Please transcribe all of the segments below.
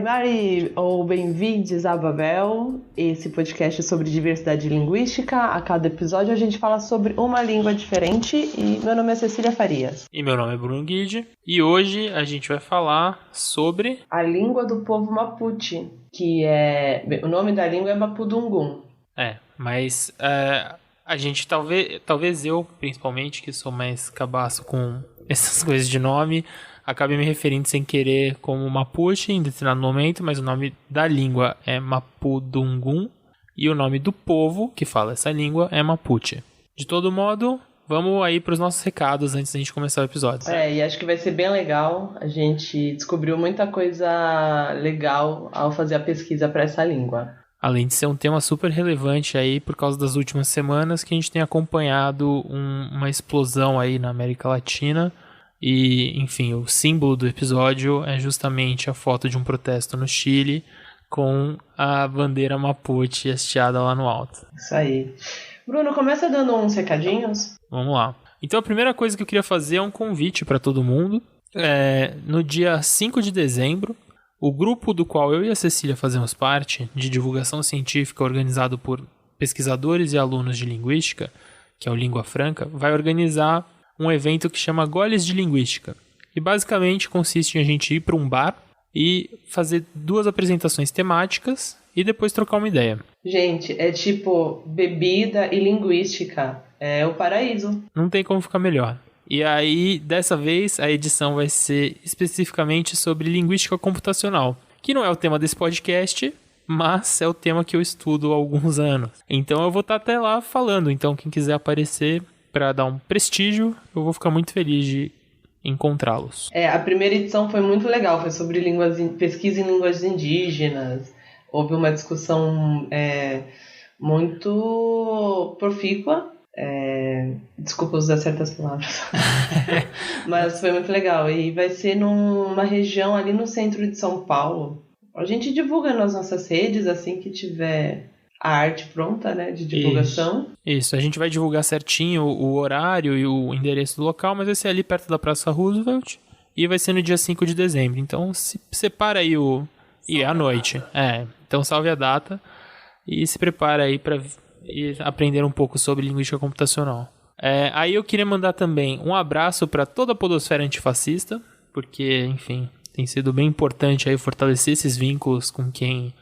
Mari, ou bem-vindos a Babel, esse podcast sobre diversidade linguística. A cada episódio a gente fala sobre uma língua diferente e meu nome é Cecília Farias. E meu nome é Bruno Guide e hoje a gente vai falar sobre... a língua do povo Mapuche, que é... o nome da língua é Mapudungun. Mas a gente talvez eu, principalmente, que sou mais cabaço com essas coisas de nome... acabei me referindo sem querer como Mapuche em determinado momento, mas o nome da língua é Mapudungun e o nome do povo que fala essa língua é Mapuche. De todo modo, vamos aí para os nossos recados antes da gente começar o episódio. Certo? E acho que vai ser bem legal. A gente descobriu muita coisa legal ao fazer a pesquisa para essa língua. Além de ser um tema super relevante aí por causa das últimas semanas que a gente tem acompanhado uma explosão aí na América Latina. E, enfim, o símbolo do episódio é justamente a foto de um protesto no Chile com a bandeira Mapuche hasteada lá no alto. Isso aí. Bruno, começa dando uns recadinhos. Vamos lá. Então a primeira coisa que eu queria fazer é um convite para todo mundo. No dia 5 de dezembro, o grupo do qual eu e a Cecília fazemos parte, de divulgação científica organizado por pesquisadores e alunos de linguística, que é o Língua Franca, vai organizar um evento que chama Goles de Linguística. E basicamente consiste em a gente ir para um bar e fazer 2 apresentações temáticas e depois trocar uma ideia. Gente, é tipo bebida e linguística. É o paraíso. Não tem como ficar melhor. E aí, dessa vez, a edição vai ser especificamente sobre linguística computacional, que não é o tema desse podcast, mas é o tema que eu estudo há alguns anos. Então eu vou estar até lá falando. Então quem quiser aparecer para dar um prestígio, eu vou ficar muito feliz de encontrá-los. A primeira edição foi muito legal, foi sobre pesquisa em línguas indígenas. Houve uma discussão muito profícua. Desculpa usar certas palavras. Mas foi muito legal. E vai ser numa região ali no centro de São Paulo. A gente divulga nas nossas redes assim que tiver a arte pronta, né, de divulgação. Isso, a gente vai divulgar certinho o horário e o endereço do local, mas vai ser ali perto da Praça Roosevelt e vai ser no dia 5 de dezembro. Então, separa aí e é à noite. Então, salve a data e se prepara aí para aprender um pouco sobre linguística computacional. Aí eu queria mandar também um abraço para toda a podosfera antifascista, porque, enfim, tem sido bem importante aí fortalecer esses vínculos com quem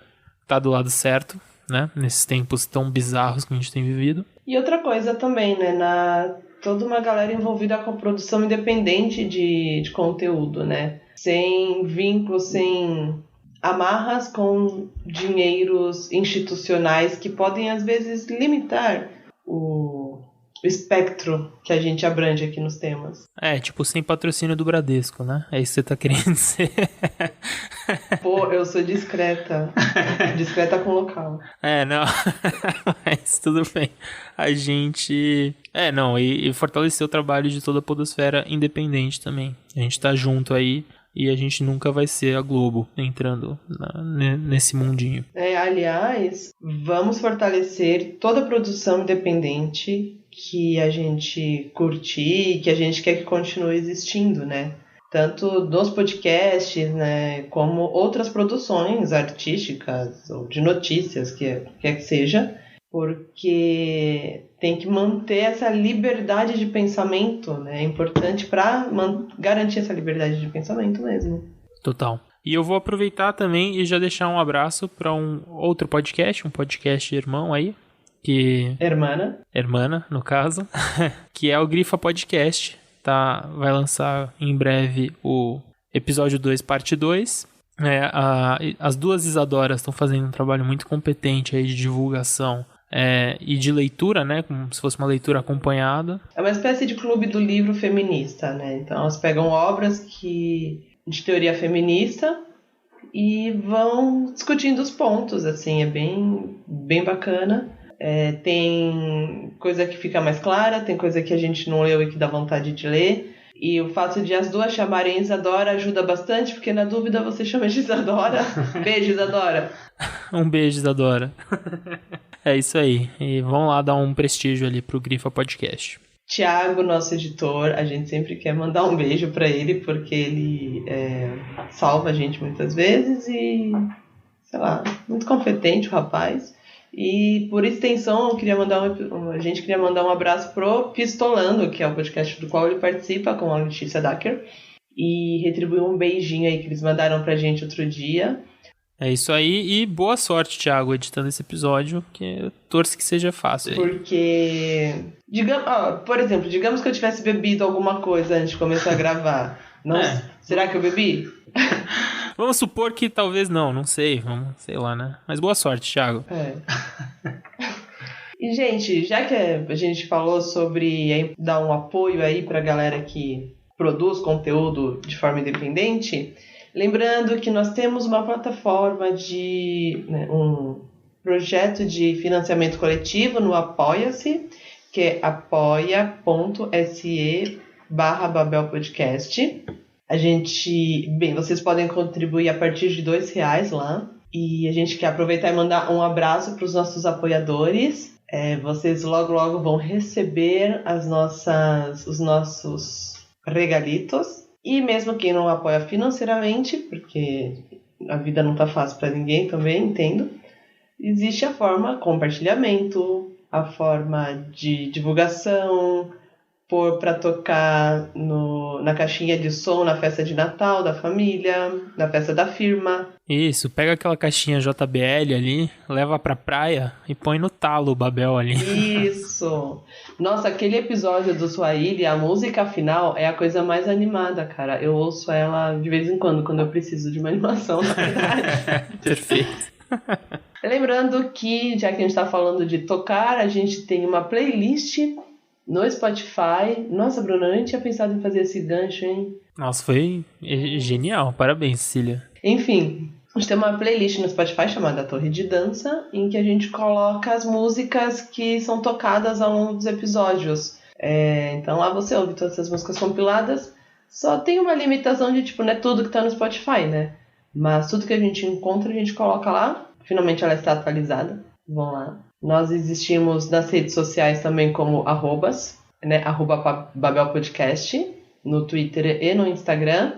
está do lado certo, né? Nesses tempos tão bizarros que a gente tem vivido. E outra coisa também, né? Toda uma galera envolvida com produção independente de conteúdo, né? Sem vínculos, sem amarras com dinheiros institucionais que podem, às vezes, limitar o espectro que a gente abrange aqui nos temas. Tipo, sem patrocínio do Bradesco, né? É isso que você tá querendo dizer. Pô, eu sou discreta. Discreta com local. Não. Mas tudo bem. A gente... E fortalecer o trabalho de toda a podosfera independente também. A gente tá junto aí e a gente nunca vai ser a Globo entrando nesse mundinho. Aliás, vamos fortalecer toda a produção independente que a gente curtir, que a gente quer que continue existindo, né? Tanto nos podcasts, né, como outras produções artísticas ou de notícias, quer que seja, porque tem que manter essa liberdade de pensamento, né? É importante para garantir essa liberdade de pensamento mesmo. Total. E eu vou aproveitar também e já deixar um abraço para um outro podcast, um podcast irmão aí, que... Hermana, no caso, que é o Grifa Podcast. Vai lançar em breve o episódio 2, parte 2. As 2 Isadoras estão fazendo um trabalho muito competente aí de divulgação e de leitura, né? Como se fosse uma leitura acompanhada. É uma espécie de clube do livro feminista, né? Então elas pegam obras de teoria feminista e vão discutindo os pontos, assim, é bem, bem bacana. Tem coisa que fica mais clara, tem coisa que a gente não leu e que dá vontade de ler. E o fato de as 2 chamarem Isadora ajuda bastante, porque na dúvida você chama de Isadora. Beijo, Isadora. Um beijo, Isadora. É isso aí. E vão lá dar um prestígio ali pro Grifa Podcast. Tiago, nosso editor, a gente sempre quer mandar um beijo pra ele, porque ele salva a gente muitas vezes e, sei lá, muito competente o rapaz. E por extensão, a gente queria mandar um abraço pro Pistolando, que é o podcast do qual ele participa com a Letícia Dacker, e retribuir um beijinho aí que eles mandaram pra gente outro dia. É isso aí, e boa sorte, Thiago, editando esse episódio, que eu torço que seja fácil aí. Porque, por exemplo, digamos que eu tivesse bebido alguma coisa antes de começar a gravar. Não, será que eu bebi? Vamos supor que talvez não sei lá, né? Mas boa sorte, Thiago. E, gente, já que a gente falou sobre dar um apoio aí pra galera que produz conteúdo de forma independente, lembrando que nós temos uma plataforma um projeto de financiamento coletivo no Apoia-se, que é apoia.se/Babel Podcast. Vocês podem contribuir a partir de R$2 lá. E a gente quer aproveitar e mandar um abraço para os nossos apoiadores. Vocês logo, logo vão receber os nossos regalitos. E mesmo quem não apoia financeiramente, porque a vida não tá fácil para ninguém também, entendo, existe a forma compartilhamento, a forma de divulgação, pôr para tocar na caixinha de som na festa de Natal da família, na festa da firma. Isso, pega aquela caixinha JBL ali, leva pra praia e põe no talo o Babel ali. Isso! Nossa, aquele episódio do Swahili, a música final é a coisa mais animada, cara. Eu ouço ela de vez em quando eu preciso de uma animação, na verdade. Perfeito. Lembrando que, já que a gente tá falando de tocar, a gente tem uma playlist no Spotify. Nossa, Bruno, eu nem tinha pensado em fazer esse gancho, hein? Nossa, foi genial. Parabéns, Cília. Enfim, a gente tem uma playlist no Spotify chamada Torre de Dança, em que a gente coloca as músicas que são tocadas ao longo dos episódios. Então lá você ouve todas essas músicas compiladas. Só tem uma limitação de, não é tudo que tá no Spotify, né? Mas tudo que a gente encontra, a gente coloca lá. Finalmente ela está atualizada. Vão lá. Nós existimos nas redes sociais também como arrobas, né? @Babel Podcast, no Twitter e no Instagram.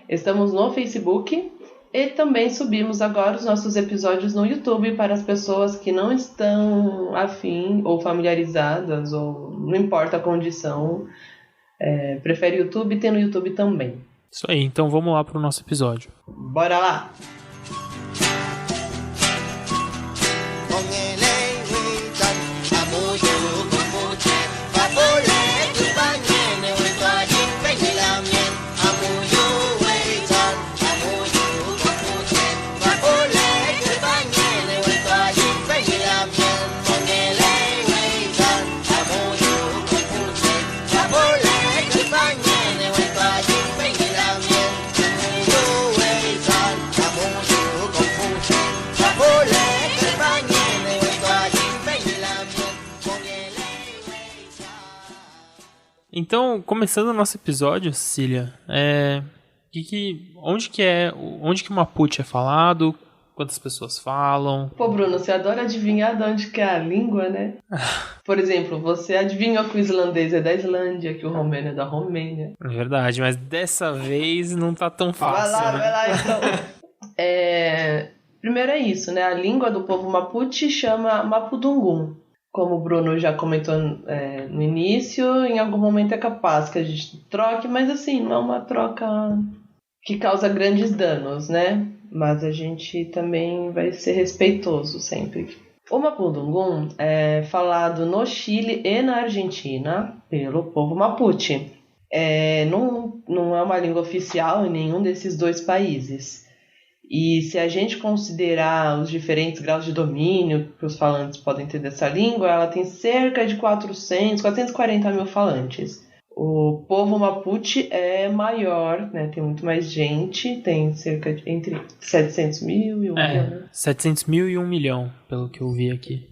Estamos no Facebook e também subimos agora os nossos episódios no YouTube para as pessoas que não estão afim ou familiarizadas, ou não importa a condição, prefere YouTube, tem no YouTube também. Isso aí, então vamos lá para o nosso episódio. Bora lá! Então, começando o nosso episódio, Cecília, onde que o Mapuche é falado? Quantas pessoas falam? Pô, Bruno, você adora adivinhar de onde que é a língua, né? Por exemplo, você adivinhou que o islandês é da Islândia, que o romeno é da Romênia. É verdade, mas dessa vez não tá tão fácil. Vai lá, então. Primeiro é isso, né? A língua do povo Mapuche chama Mapudungun. Como o Bruno já comentou no início, em algum momento é capaz que a gente troque, mas assim, não é uma troca que causa grandes danos, né? Mas a gente também vai ser respeitoso sempre. O Mapudungun é falado no Chile e na Argentina pelo povo Mapuche. Não é uma língua oficial em nenhum desses dois países. E se a gente considerar os diferentes graus de domínio que os falantes podem ter dessa língua, ela tem cerca de 440 mil falantes. O povo Mapuche é maior, né? Tem muito mais gente, tem cerca de entre 700 mil e 1 milhão. 700 mil e 1 milhão, pelo que eu vi aqui.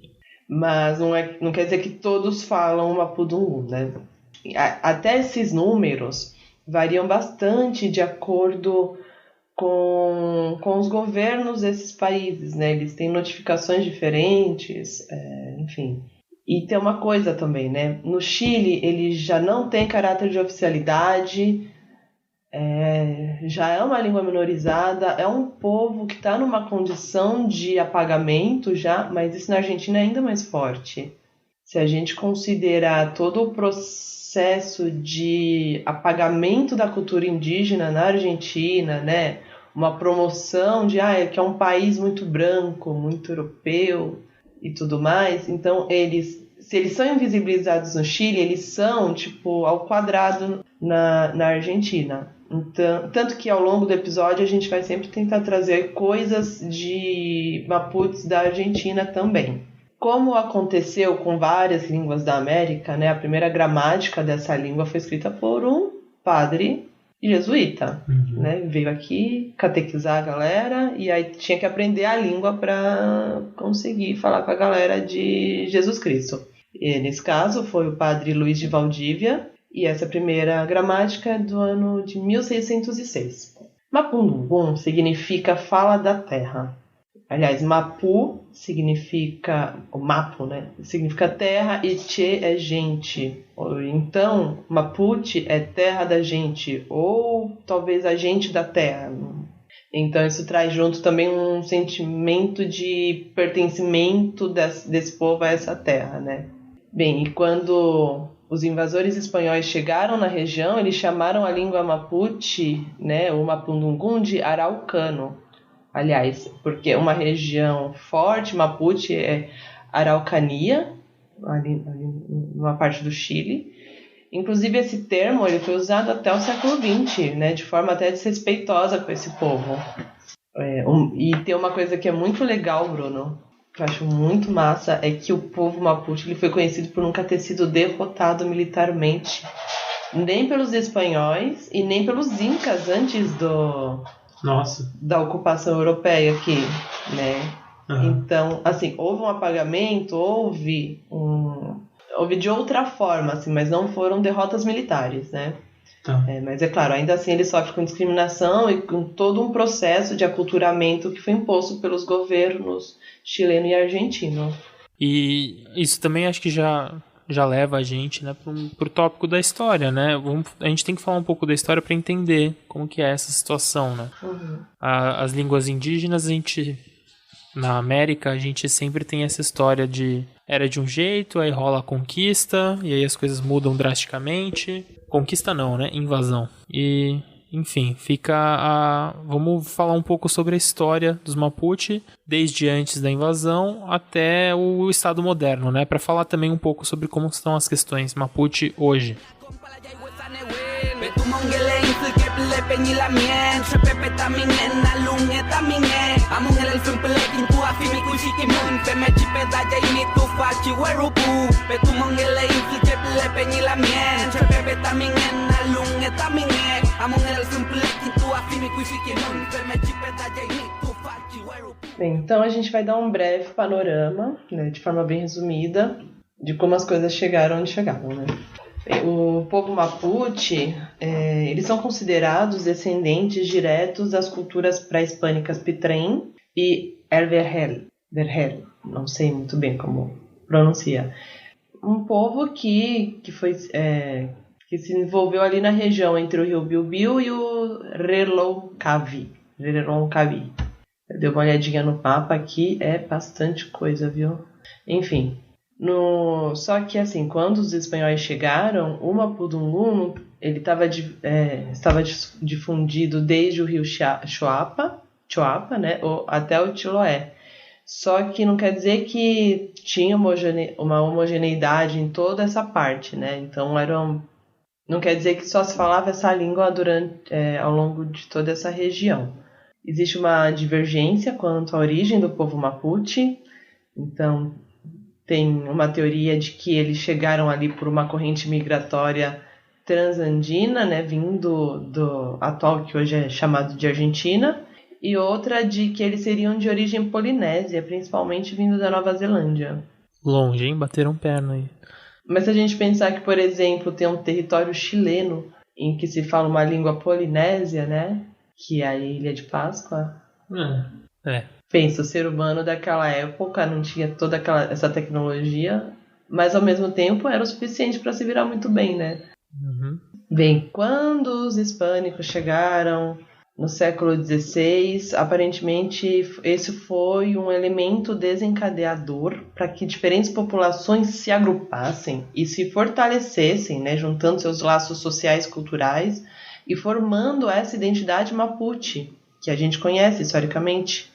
Mas não quer dizer que todos falam Mapudungun, né? Até esses números variam bastante de acordo com os governos desses países, né? Eles têm notificações diferentes, enfim. E tem uma coisa também, né? No Chile, ele já não tem caráter de oficialidade, já é uma língua minorizada, é um povo que está numa condição de apagamento já, mas isso na Argentina é ainda mais forte. Se a gente considerar todo o processo de apagamento da cultura indígena na Argentina, né? Uma promoção de que é um país muito branco, muito europeu e tudo mais. Então, se eles são invisibilizados no Chile, eles são, tipo, ao quadrado na Argentina. Então, tanto que ao longo do episódio a gente vai sempre tentar trazer coisas de Mapuches da Argentina também. Como aconteceu com várias línguas da América, né, a primeira gramática dessa língua foi escrita por um padre jesuíta, né? Veio aqui catequizar a galera e aí tinha que aprender a língua para conseguir falar com a galera de Jesus Cristo. E nesse caso foi o padre Luiz de Valdívia e essa primeira gramática é do ano de 1606. Mapudungun significa fala da terra. Aliás, Mapu significa, o Mapu, né? Significa terra e Che é gente. Então, Mapuche é terra da gente, ou talvez a gente da terra. Então, isso traz junto também um sentimento de pertencimento desse povo a essa terra, né? Bem, e quando os invasores espanhóis chegaram na região, eles chamaram a língua Mapuche, né, o Mapudungun, de araucano. Aliás, porque uma região forte, Mapuche, é Araucania, ali numa parte do Chile. Inclusive, esse termo ele foi usado até o século XX, né, de forma até desrespeitosa com esse povo. E tem uma coisa que é muito legal, Bruno, que eu acho muito massa, é que o povo Mapuche ele foi conhecido por nunca ter sido derrotado militarmente, nem pelos espanhóis e nem pelos incas antes da ocupação europeia aqui, né? Então, assim, houve um apagamento, houve de outra forma, assim, mas não foram derrotas militares, né? Mas é claro, ainda assim ele sofre com discriminação e com todo um processo de aculturamento que foi imposto pelos governos chileno e argentino. E isso também acho que já leva a gente, né, pro tópico da história, né? A gente tem que falar um pouco da história para entender como que é essa situação, né? As línguas indígenas, na América, a gente sempre tem essa história era de um jeito, aí rola a conquista, e aí as coisas mudam drasticamente. Conquista não, né? Invasão. E, enfim, vamos falar um pouco sobre a história dos Mapuche, desde antes da invasão até o Estado moderno, né? Para falar também um pouco sobre como estão as questões Mapuche hoje. Bem, então a gente vai dar um breve panorama, né, de forma bem resumida, de como as coisas chegaram onde chegaram, né? O povo Mapuche, eles são considerados descendentes diretos das culturas pré-hispânicas Pitrén e Herverhel, não sei muito bem como pronuncia. Um povo que se desenvolveu ali na região entre o rio Biobío e o Reloncaví. Deu uma olhadinha no mapa aqui, é bastante coisa, viu? Enfim. Só que assim, quando os espanhóis chegaram, o Mapudungun ele estava difundido desde o rio Choapa, né, até o Chiloé. Só que não quer dizer que tinha uma homogeneidade em toda essa parte, né? Então não quer dizer que só se falava essa língua ao longo de toda essa região. Existe uma divergência quanto à origem do povo Mapuche. Então tem uma teoria de que eles chegaram ali por uma corrente migratória transandina, né, vindo do atual que hoje é chamado de Argentina, e outra de que eles seriam de origem polinésia, principalmente vindo da Nova Zelândia. Longe, hein? Bateram perna aí. Mas se a gente pensar que, por exemplo, tem um território chileno em que se fala uma língua polinésia, né, que é a Ilha de Páscoa. É. Pensa, o ser humano daquela época não tinha toda essa tecnologia, mas ao mesmo tempo era o suficiente para se virar muito bem, né? Uhum. Bem, quando os hispânicos chegaram no século XVI, aparentemente esse foi um elemento desencadeador para que diferentes populações se agrupassem e se fortalecessem, né, juntando seus laços sociais e culturais e formando essa identidade Mapuche, que a gente conhece historicamente.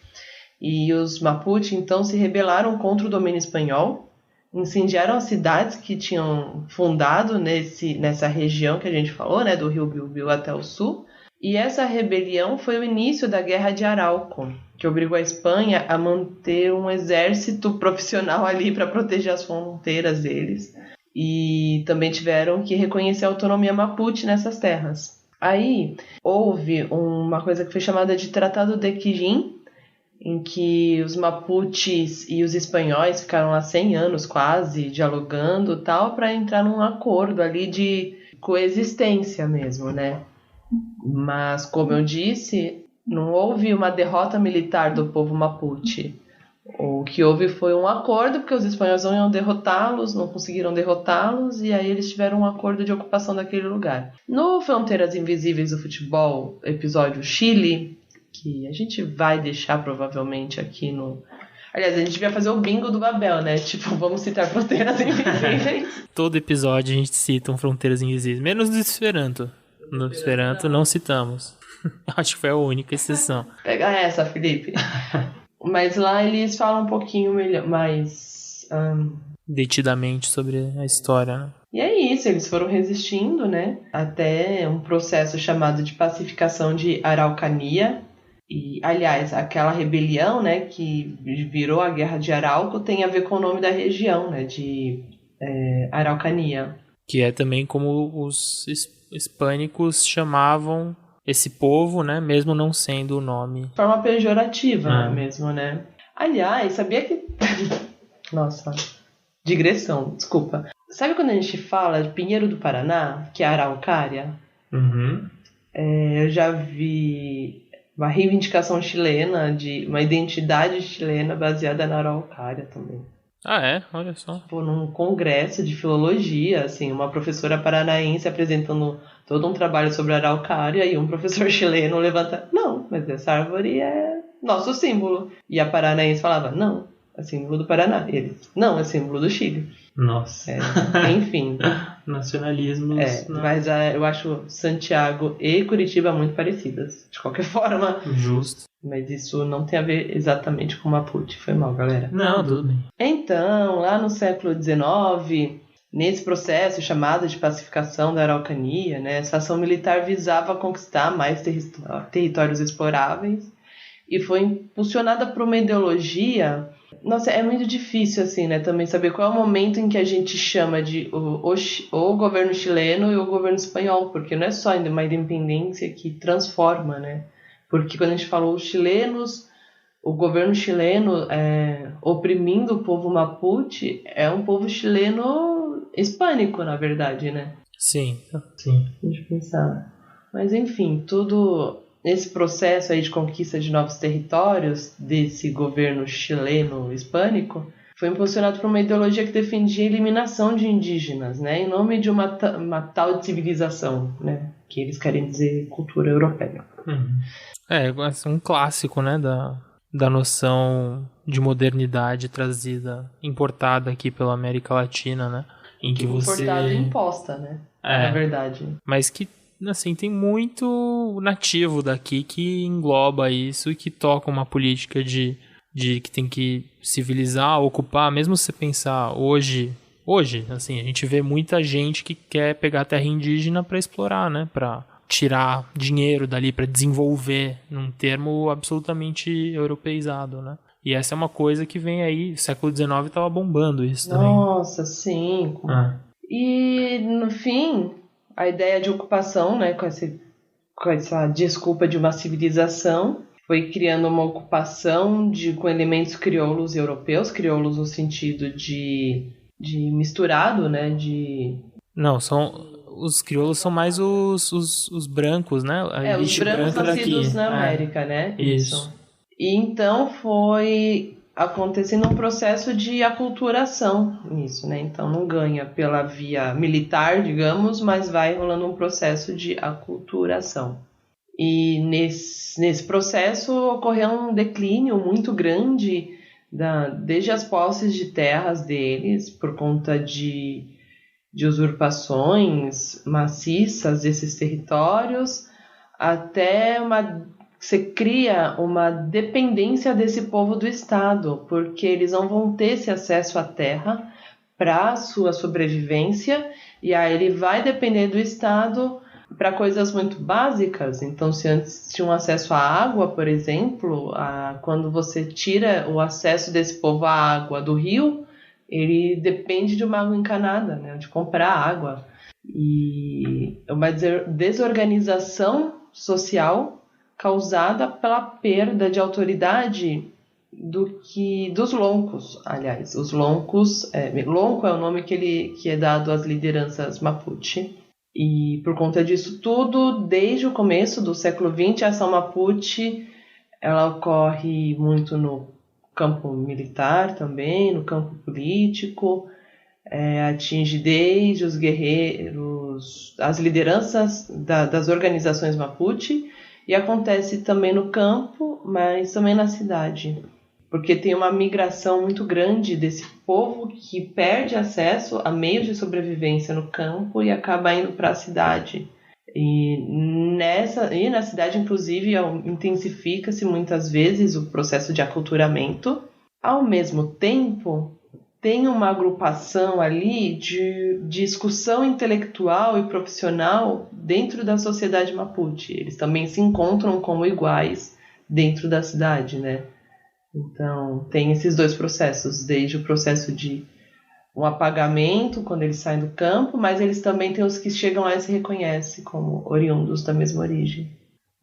E os Mapuche, então, se rebelaram contra o domínio espanhol, incendiaram as cidades que tinham fundado nessa região que a gente falou, né, do rio Biobío até o sul. E essa rebelião foi o início da Guerra de Arauco, que obrigou a Espanha a manter um exército profissional ali para proteger as fronteiras deles. E também tiveram que reconhecer a autonomia Mapuche nessas terras. Aí houve uma coisa que foi chamada de Tratado de Quijin, em que os Mapuches e os espanhóis ficaram há 100 anos quase dialogando tal, para entrar num acordo ali de coexistência mesmo, né? Mas, como eu disse, não houve uma derrota militar do povo Mapuche. O que houve foi um acordo, porque os espanhóis não iam derrotá-los, não conseguiram derrotá-los, e aí eles tiveram um acordo de ocupação daquele lugar. No Fronteiras Invisíveis do Futebol, episódio Chile, que a gente vai deixar provavelmente aqui no... Aliás, a gente devia fazer o bingo do Babel, né? Tipo, vamos citar Fronteiras Invisíveis. Todo episódio a gente cita um Fronteiras Invisíveis, menos do Esperanto. No Esperanto não citamos. Acho que foi a única exceção. Pega essa, Felipe. Mas lá eles falam um pouquinho mais... detidamente sobre a história, né? E é isso, eles foram resistindo, né? Até um processo chamado de pacificação de Araucania. E, aliás, aquela rebelião, né, que virou a Guerra de Arauco tem a ver com o nome da região, né, de Araucania. Que é também como os hispânicos chamavam esse povo, né, mesmo não sendo o nome. De forma pejorativa mesmo, né? Aliás, sabia que... Nossa, digressão, desculpa. Sabe quando a gente fala de Pinheiro do Paraná, que é a Araucária? Uhum. Eu já vi uma reivindicação chilena, de uma identidade chilena baseada na Araucária também. Ah, é? Olha só. Tipo, num congresso de filologia, assim, uma professora paranaense apresentando todo um trabalho sobre a Araucária e um professor chileno levanta, não, mas essa árvore é nosso símbolo. E a paranaense falava, não, é símbolo do Paraná. E eles, não, é símbolo do Chile. Nossa. Enfim. Nacionalismos. Mas eu acho Santiago e Curitiba muito parecidas, de qualquer forma. Justo. Mas isso não tem a ver exatamente com Mapuche. Foi mal, galera. Não, tudo bem. Então, lá no século XIX, nesse processo chamado de pacificação da Araucania, né, essa ação militar visava conquistar mais territórios exploráveis e foi impulsionada por uma ideologia... Nossa, é muito difícil, assim, né, também saber qual é o momento em que a gente chama de o governo chileno e o governo espanhol, porque não é só uma independência que transforma, né? Porque quando a gente falou os chilenos, o governo chileno oprimindo o povo Mapuche, é um povo chileno hispânico, na verdade, né? Sim. Deixa eu pensar. Mas, enfim, tudo... Esse processo aí de conquista de novos territórios desse governo chileno hispânico foi impulsionado por uma ideologia que defendia a eliminação de indígenas, né, em nome de uma tal de civilização, né, que eles querem dizer cultura europeia. É um clássico, né, da noção de modernidade trazida, importada aqui pela América Latina, né, em que você... Importada e imposta, né, na verdade. Mas que assim, tem muito nativo daqui que engloba isso e que toca uma política de que tem que civilizar, ocupar, mesmo se você pensar hoje, assim, a gente vê muita gente que quer pegar terra indígena para explorar, né, para tirar dinheiro dali, para desenvolver, num termo absolutamente europeizado, né. E essa é uma coisa que vem aí, século XIX tava bombando isso também. Nossa, sim. E, no fim... A ideia de ocupação, né, com essa desculpa de uma civilização, foi criando uma ocupação com elementos crioulos europeus, crioulos no sentido de misturado, né, de... Não, são Os crioulos são mais os brancos, né? Os brancos nascidos na América, né? Isso. E então foi acontecendo um processo de aculturação nisso, né? Então não ganha pela via militar, digamos, mas vai rolando um processo de aculturação. E nesse processo ocorreu um declínio muito grande desde as posses de terras deles, por conta de usurpações maciças desses territórios, até você cria uma dependência desse povo do Estado, porque eles não vão ter esse acesso à terra para a sua sobrevivência, e aí ele vai depender do Estado para coisas muito básicas. Então, se antes tinha um acesso à água, por exemplo, quando você tira o acesso desse povo à água do rio, ele depende de uma água encanada, né, de comprar água. E é uma desorganização social causada pela perda de autoridade dos loncos. Aliás, os loncos, lonco é o nome que é dado às lideranças Mapuche. E por conta disso tudo, desde o começo do século XX, a ação Mapuche ela ocorre muito no campo militar também, no campo político, atinge desde os guerreiros, as lideranças das organizações Mapuche, e acontece também no campo, mas também na cidade, porque tem uma migração muito grande desse povo que perde acesso a meios de sobrevivência no campo e acaba indo para a cidade. E na cidade, inclusive, intensifica-se muitas vezes o processo de aculturamento. Ao mesmo tempo, tem uma agrupação ali de discussão intelectual e profissional dentro da sociedade Mapuche. Eles também se encontram como iguais dentro da cidade, né? Então, tem esses dois processos, desde o processo de um apagamento, quando eles saem do campo, mas eles também têm os que chegam lá e se reconhecem como oriundos da mesma origem.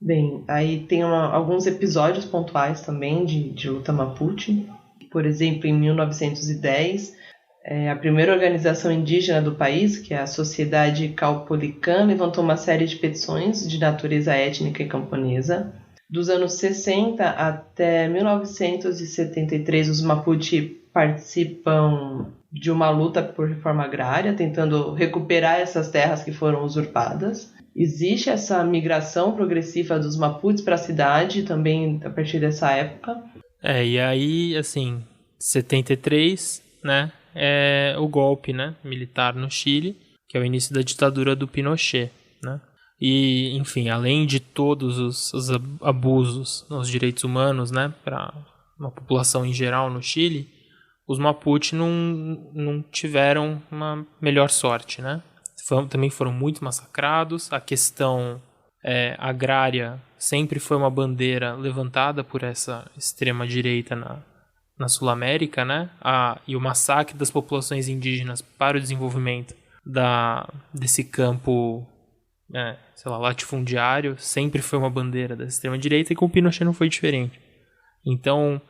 Bem, aí tem alguns episódios pontuais também de luta Mapuche. Por exemplo, em 1910, a primeira organização indígena do país, que é a Sociedade Caupolicã, levantou uma série de petições de natureza étnica e camponesa. Dos anos 60 até 1973, os Mapuche participam de uma luta por reforma agrária, tentando recuperar essas terras que foram usurpadas. Existe essa migração progressiva dos Mapuches para a cidade também a partir dessa época. E aí, assim, 73, né, é o golpe, né, militar no Chile, que é o início da ditadura do Pinochet, né? E, enfim, além de todos os abusos nos direitos humanos, né, para uma população em geral no Chile, os Mapuche não tiveram uma melhor sorte, né? Também foram muito massacrados. A questão agrária sempre foi uma bandeira levantada por essa extrema-direita na Sul-América, né? E o massacre das populações indígenas para o desenvolvimento desse campo, latifundiário, sempre foi uma bandeira da extrema-direita, e com o Pinochet não foi diferente. Então,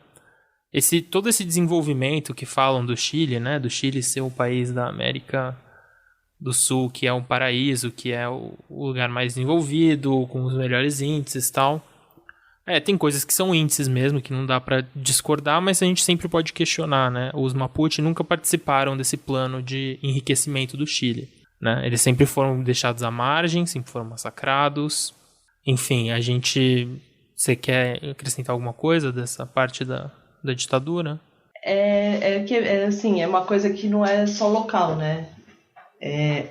todo esse desenvolvimento que falam do Chile, né? Do Chile ser um país da América do Sul, que é um paraíso, que é o lugar mais desenvolvido, com os melhores índices e tal. Tem coisas que são índices mesmo, que não dá para discordar, mas a gente sempre pode questionar, né? Os Mapuche nunca participaram desse plano de enriquecimento do Chile, né? Eles sempre foram deixados à margem, sempre foram massacrados. Enfim, você quer acrescentar alguma coisa dessa parte da ditadura? Assim, é uma coisa que não é só local, né?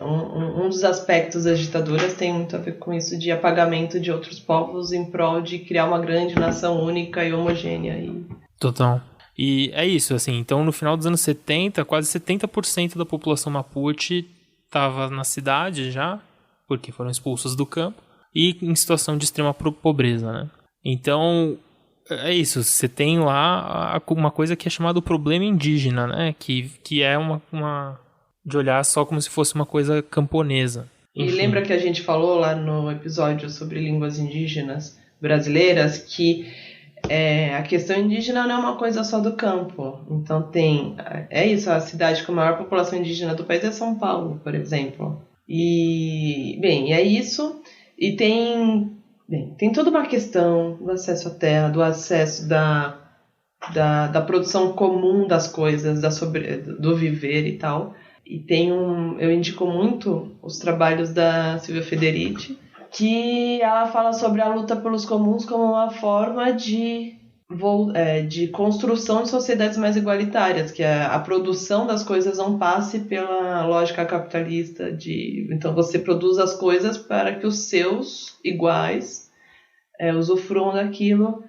Um dos aspectos das ditaduras tem muito a ver com isso de apagamento de outros povos em prol de criar uma grande nação única e homogênea. Total. E é isso, assim, então no final dos anos 70, quase 70% da população Mapuche estava na cidade já, porque foram expulsos do campo, e em situação de extrema pobreza, né? Então, é isso, você tem lá uma coisa que é chamada problema indígena, né? Que é uma de olhar só como se fosse uma coisa camponesa. Enfim. E lembra que a gente falou lá no episódio sobre línguas indígenas brasileiras que a questão indígena não é uma coisa só do campo. Então a cidade com a maior população indígena do país é São Paulo, por exemplo. E, bem, é isso. E tem toda uma questão do acesso à terra, do acesso da produção comum das coisas, do viver e tal. E eu indico muito os trabalhos da Silvia Federici, que ela fala sobre a luta pelos comuns como uma forma de construção de sociedades mais igualitárias, que a produção das coisas não passe pela lógica capitalista então você produz as coisas para que os seus iguais usufruam daquilo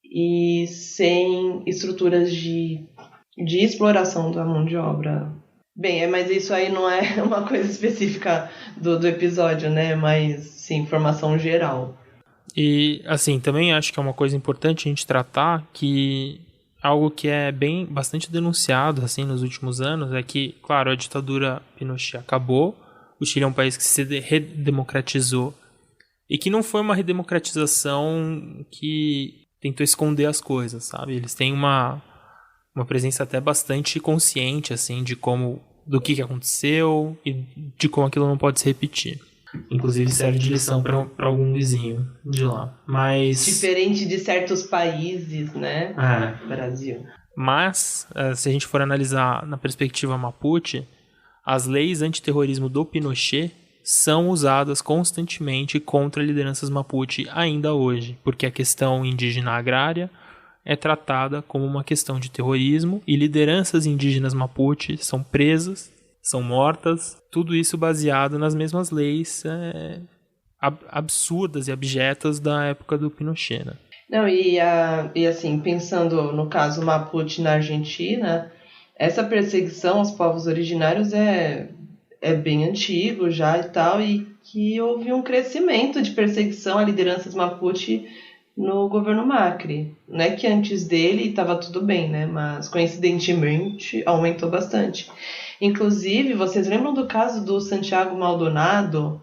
e sem estruturas de exploração da mão de obra. Bem, mas isso aí não é uma coisa específica do episódio, né? Mas sim, informação geral. E, assim, também acho que é uma coisa importante a gente tratar, que algo que é bastante denunciado, assim, nos últimos anos, é que, claro, a ditadura Pinochet acabou, o Chile é um país que se redemocratizou, e que não foi uma redemocratização que tentou esconder as coisas, sabe? Eles têm uma presença até bastante consciente, assim, do que aconteceu e de como aquilo não pode se repetir. Inclusive serve de lição para algum vizinho de lá. Mas diferente de certos países, né? Brasil. Mas, se a gente for analisar na perspectiva Mapuche, as leis antiterrorismo do Pinochet são usadas constantemente contra lideranças Mapuche ainda hoje, porque a questão indígena agrária é tratada como uma questão de terrorismo e lideranças indígenas Mapuche são presas, são mortas, tudo isso baseado nas mesmas leis absurdas e abjetas da época do Pinochet, né? Não, e assim, pensando no caso Mapuche na Argentina, essa perseguição aos povos originários é bem antigo já e tal, e que houve um crescimento de perseguição a lideranças Mapuche no governo Macri. Não é que antes dele estava tudo bem, né? Mas coincidentemente aumentou bastante. Inclusive, vocês lembram do caso do Santiago Maldonado?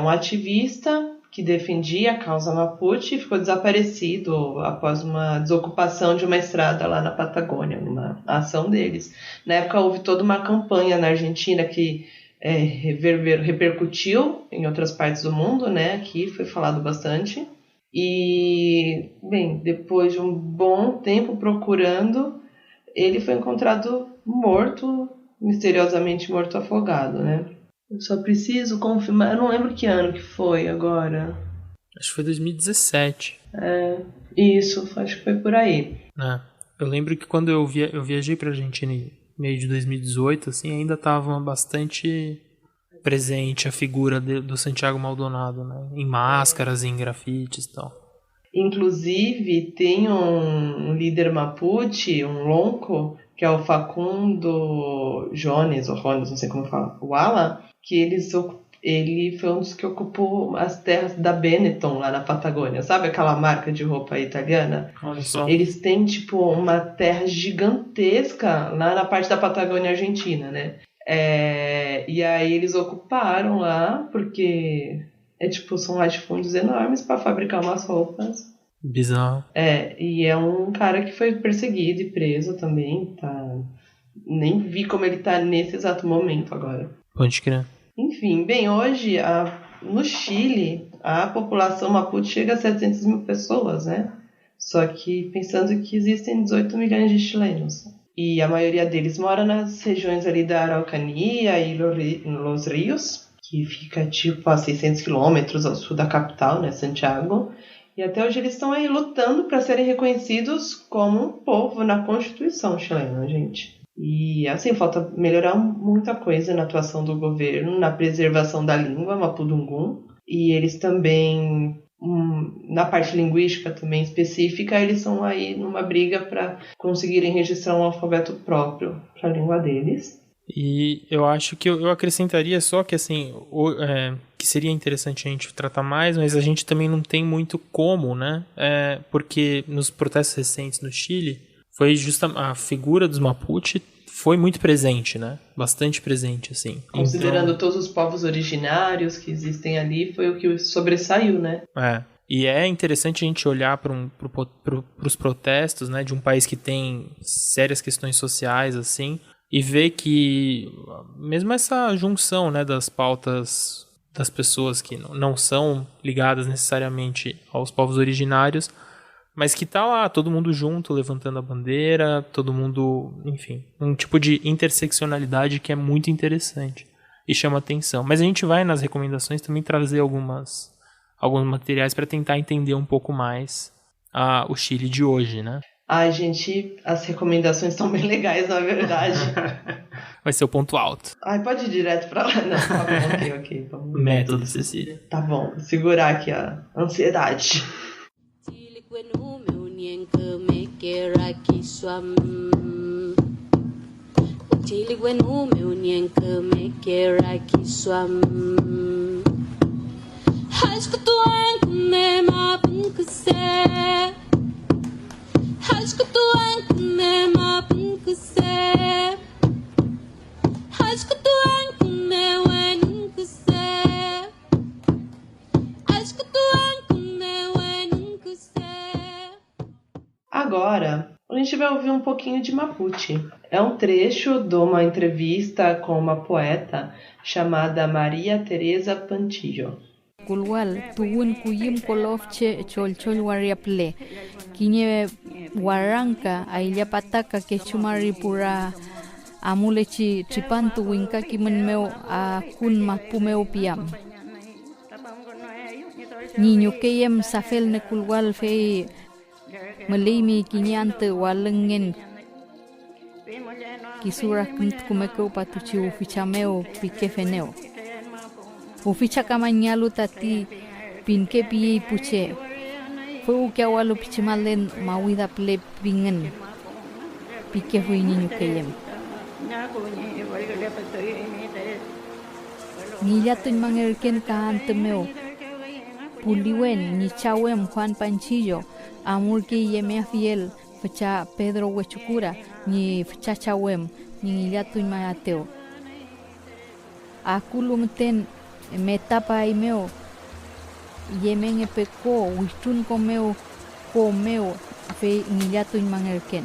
Um ativista que defendia a causa Mapuche e ficou desaparecido após uma desocupação de uma estrada lá na Patagônia, numa ação deles. Na época houve toda uma campanha na Argentina que repercutiu em outras partes do mundo, né? Aqui foi falado bastante. E, bem, depois de um bom tempo procurando, ele foi encontrado morto, misteriosamente morto afogado, né? Eu só preciso confirmar, eu não lembro que ano que foi agora. Acho que foi 2017. Isso, acho que foi por aí. Eu lembro que quando eu viajei pra Argentina em meio de 2018, assim, ainda estava bastante presente a figura do Santiago Maldonado, né? Em máscaras, em grafites e tal. Inclusive, tem um líder Mapuche, um lonco, que é o Facundo Jones, ou Jones, não sei como fala, Wala, que ele foi um dos que ocupou as terras da Benetton lá na Patagônia. Sabe aquela marca de roupa italiana? Olha só. Eles têm, tipo, uma terra gigantesca lá na parte da Patagônia Argentina, né? E aí eles ocuparam lá, porque são latifúndios enormes para fabricar umas roupas. Bizarro. E é um cara que foi perseguido e preso também, tá? Nem vi como ele tá nesse exato momento agora. Pode crer. Enfim, bem, hoje no Chile a população Mapuche chega a 700 mil pessoas, né? Só que pensando que existem 18 milhões de chilenos. E a maioria deles mora nas regiões ali da Araucanía e Los Rios, que fica a 600 quilômetros ao sul da capital, né, Santiago. E até hoje eles estão aí lutando para serem reconhecidos como um povo na Constituição chilena, gente. E assim, falta melhorar muita coisa na atuação do governo, na preservação da língua mapudungum. E eles também, na parte linguística também específica, eles estão aí numa briga para conseguirem registrar um alfabeto próprio para a língua deles. E eu acho que eu acrescentaria só que, assim, que seria interessante a gente tratar mais, mas a gente também não tem muito como, né? Porque nos protestos recentes no Chile, foi a figura dos Mapuche foi muito presente, né? Bastante presente, assim. Considerando todos os povos originários que existem ali, foi o que sobressaiu, né? E é interessante a gente olhar para os protestos, né, de um país que tem sérias questões sociais, assim, e ver que mesmo essa junção, né, das pautas das pessoas que não são ligadas necessariamente aos povos originários, mas que tá lá, todo mundo junto, levantando a bandeira, todo mundo, enfim, um tipo de interseccionalidade que é muito interessante e chama atenção. Mas a gente vai nas recomendações também trazer alguns materiais para tentar entender um pouco mais o Chile de hoje, né? Ai, gente, as recomendações estão bem legais, na verdade. Vai ser o ponto alto. Ai, pode ir direto pra lá. Não, tá bom, ok. Vamos... Método, Cecília. Tá bom, vou segurar aqui a ansiedade. Agora, a gente vai ouvir um pouquinho de Mapuche. É um trecho de uma entrevista com uma poeta chamada Maria Teresa Pantillo. Kulwal tuun kuyim kolof chol wariaple kinye waranka ailya pataka ke chumari pura amulechi tripantu winka kimenmeo a kun mapumeo piam niño keyem safel ne kulwal fe melimi kinyante walengen kisura kumeko patuchi ufichameo pikefeneo uficha kama nyalu tati pinke piye puche fu que awalu pichimalen mawida ple pingen pike fu niño kayem ni yatun mangerken kantemeo puliwen ni chawem Juan Panchillo amur que yeme fiel fecha Pedro Huechucura ni fecha chawem ni yatun mayateo akulumten metapa y meo yemen epeko wistun komeo fe nillato inmangerken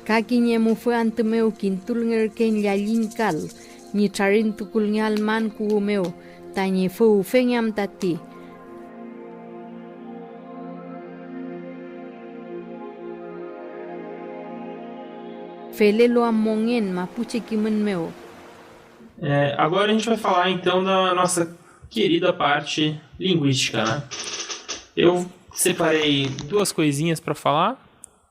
kakinyemu fue ante meo quintulngerken yalinkal ni charin tukulnyal man kuumeo tani fu fenyam tati felelo amongen mapuche kimen meo. Agora a gente vai falar então da nossa querida parte linguística, né? Eu separei 2 coisinhas para falar.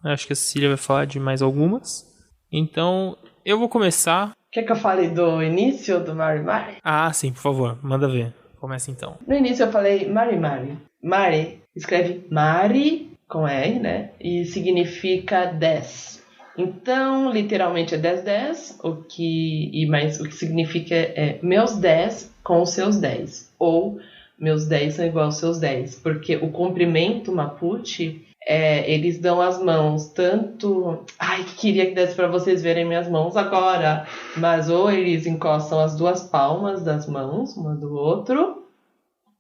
Acho que a Cecília vai falar de mais algumas. Então, eu vou começar. Quer que eu fale do início do Mari Mari? Ah, sim, por favor, manda ver. Começa então. No início eu falei Mari Mari. Mari escreve Mari com R, né? E significa 10. Então, literalmente é 10, o que significa é meus 10 com os seus 10. Ou meus 10 são igual aos seus 10. Porque o comprimento Mapuche, eles dão as mãos tanto... Ai, queria que desse para vocês verem minhas mãos agora. Mas ou eles encostam as 2 palmas das mãos, uma do outro.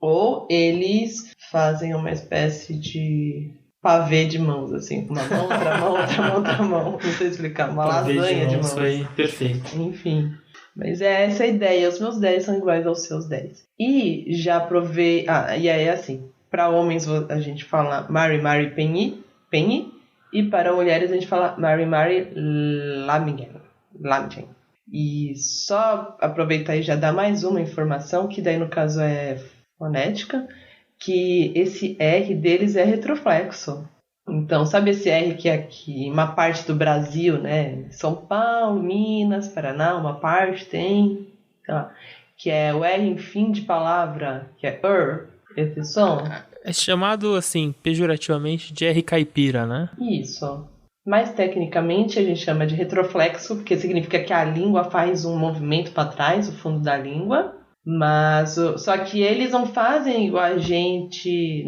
Ou eles fazem uma espécie de... pavê de mãos, assim, uma mão, outra mão, outra mão, outra mão, não sei explicar, uma lasanha de mãos. Foi perfeito. Enfim, mas é essa a ideia, os meus 10 são iguais aos seus 10. E já provei, e aí assim, para homens a gente fala Mari Mari Penny, e para mulheres a gente fala Mari Mari Lamingen. E só aproveitar e já dar mais uma informação, que daí no caso é fonética, que esse R deles é retroflexo. Então, sabe esse R que é aqui em uma parte do Brasil, né? São Paulo, Minas, Paraná, uma parte tem, sei lá, que é o R em fim de palavra, que é esse som. É chamado, assim, pejorativamente de R caipira, né? Isso. Mais tecnicamente a gente chama de retroflexo, porque significa que a língua faz um movimento para trás, o fundo da língua. Mas, só que eles não fazem igual a gente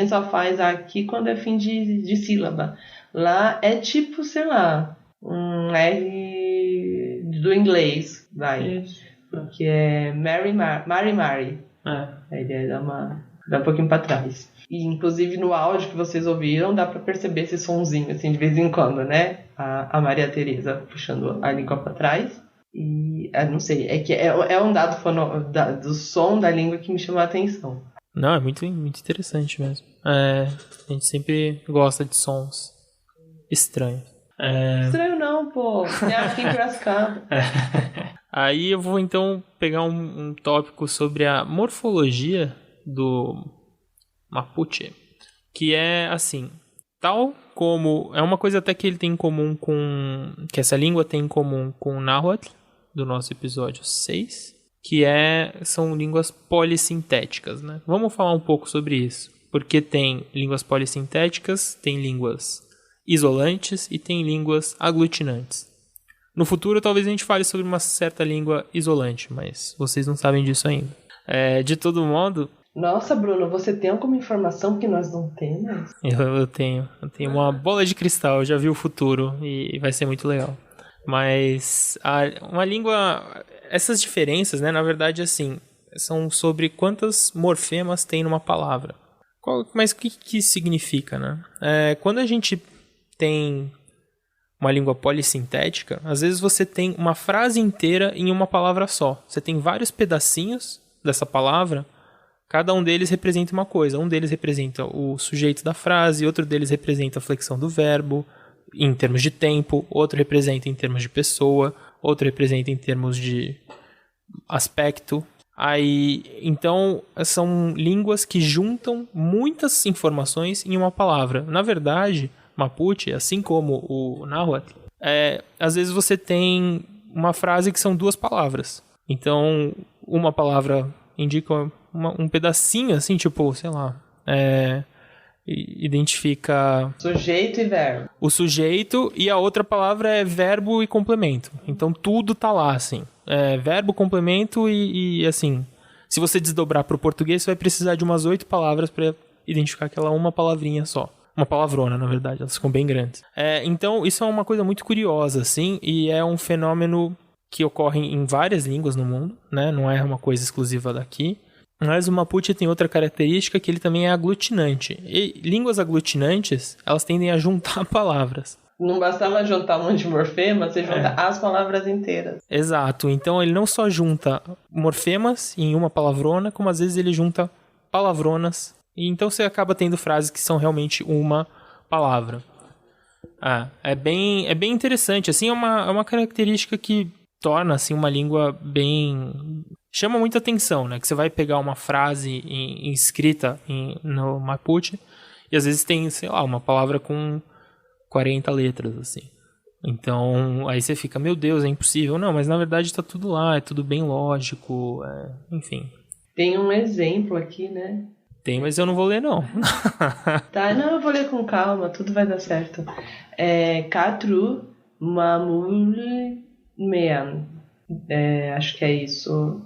só faz aqui quando é fim de sílaba. Lá é tipo, sei lá, um R do inglês, vai. Porque é Mari. A ideia dá um pouquinho pra trás. E, inclusive, no áudio que vocês ouviram, dá pra perceber esse sonzinho, assim, de vez em quando, né? a Maria Tereza puxando a língua para trás. E, não sei, é que é um dado do som da língua que me chamou a atenção. Não, é muito, muito interessante mesmo. A gente sempre gosta de sons estranhos. Estranho não, pô. É aqui em Piracicaba. Aí eu vou então pegar um tópico sobre a morfologia do Mapuche, que é assim, tal como... É uma coisa até que ele tem em comum com... que essa língua tem em comum com o Náhuatl, do nosso episódio 6, que são línguas polissintéticas, né? Vamos falar um pouco sobre isso, porque tem línguas polissintéticas, tem línguas isolantes e tem línguas aglutinantes. No futuro, talvez a gente fale sobre uma certa língua isolante, mas vocês não sabem disso ainda. De todo modo... Nossa, Bruno, você tem alguma informação que nós não temos? Eu tenho uma bola de cristal, eu já vi o futuro e vai ser muito legal. Mas uma língua... Essas diferenças, né, na verdade, assim, são sobre quantas morfemas tem numa palavra. Mas o que significa, né? Quando a gente tem uma língua polissintética, às vezes você tem uma frase inteira em uma palavra só. Você tem vários pedacinhos dessa palavra, cada um deles representa uma coisa. Um deles representa o sujeito da frase, outro deles representa a flexão do verbo, em termos de tempo, outro representa em termos de pessoa, outro representa em termos de aspecto. Então, são línguas que juntam muitas informações em uma palavra. Na verdade, Mapuche, assim como o Náhuatl, às vezes você tem uma frase que são duas palavras. Então, uma palavra indica um pedacinho, assim, tipo, sei lá, identifica... Sujeito e verbo. O sujeito, e a outra palavra é verbo e complemento. Então, tudo tá lá, assim. Verbo, complemento e assim... Se você desdobrar para o português, você vai precisar de umas 8 palavras para identificar aquela uma palavrinha só. Uma palavrona, na verdade, elas ficam bem grandes. Então, isso é uma coisa muito curiosa, assim, e é um fenômeno que ocorre em várias línguas no mundo, né? Não é uma coisa exclusiva daqui. Mas o Mapuche tem outra característica, que ele também é aglutinante. E línguas aglutinantes, elas tendem a juntar palavras. Não bastava juntar um monte de morfemas, você junta as palavras inteiras. Exato. Então, ele não só junta morfemas em uma palavrona, como às vezes ele junta palavronas. E então você acaba tendo frases que são realmente uma palavra. É bem interessante. Assim, é uma característica que torna assim, uma língua bem... Chama muita atenção, né? Que você vai pegar uma frase escrita no Mapuche e às vezes tem, sei lá, uma palavra com 40 letras, assim. Então, aí você fica, meu Deus, é impossível. Não, mas na verdade tá tudo lá, é tudo bem lógico, enfim. Tem um exemplo aqui, né? Tem, mas eu não vou ler, não. Tá, não, eu vou ler com calma, tudo vai dar certo. Katru Mamul Mean. Acho que é isso.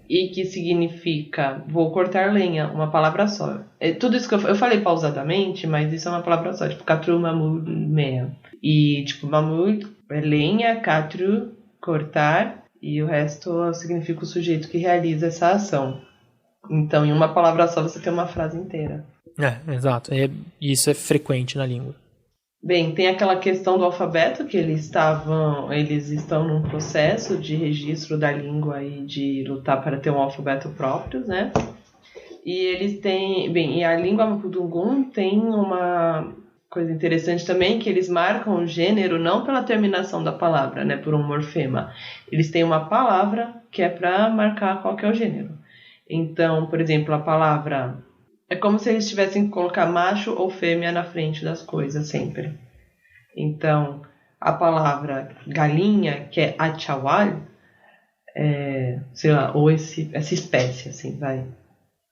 E que significa vou cortar lenha, uma palavra só. Tudo isso que eu falei pausadamente, mas isso é uma palavra só, tipo Katru Mamul Mean. E tipo, Mamul é lenha, Katru, cortar, e o resto significa o sujeito que realiza essa ação. Então, em uma palavra só, você tem uma frase inteira. Exato. Isso é frequente na língua. Bem, tem aquela questão do alfabeto, que eles estão num processo de registro da língua e de lutar para ter um alfabeto próprio, né? E eles têm... Bem, e a língua Mapudungun tem uma coisa interessante também, que eles marcam o gênero não pela terminação da palavra, né? Por um morfema. Eles têm uma palavra que é para marcar qual que é o gênero. Então, por exemplo, a palavra... É como se eles tivessem que colocar macho ou fêmea na frente das coisas, sempre. Então, a palavra galinha, que é achawal, sei lá, ou essa espécie, assim, vai.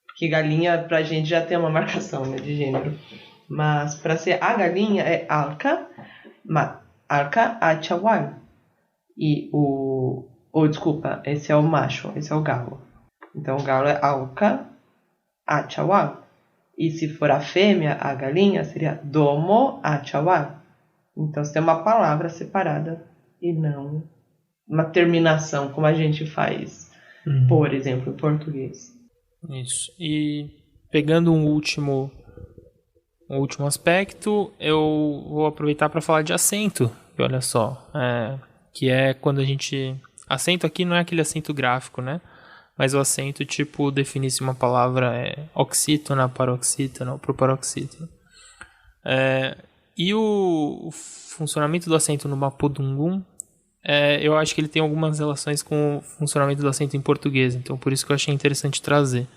Porque galinha, pra gente, já tem uma marcação, né, de gênero. Mas, para ser a galinha, é alca achawal. E desculpa, esse é o macho, esse é o galo. Então, o galo é alca achawal. E se for a fêmea, a galinha, seria domo achawal. Então, você tem uma palavra separada e não uma terminação, como a gente faz, por exemplo, em português. Isso. E pegando um último um último aspecto, eu vou aproveitar para falar de acento. E olha só, que é quando a gente... Acento aqui não é aquele acento gráfico, né? Mas o acento, tipo, definisse uma palavra oxítona, paroxítona ou proparoxítona. E o funcionamento do acento no Mapudungun, eu acho que ele tem algumas relações com o funcionamento do acento em português. Então, por isso que eu achei interessante trazer.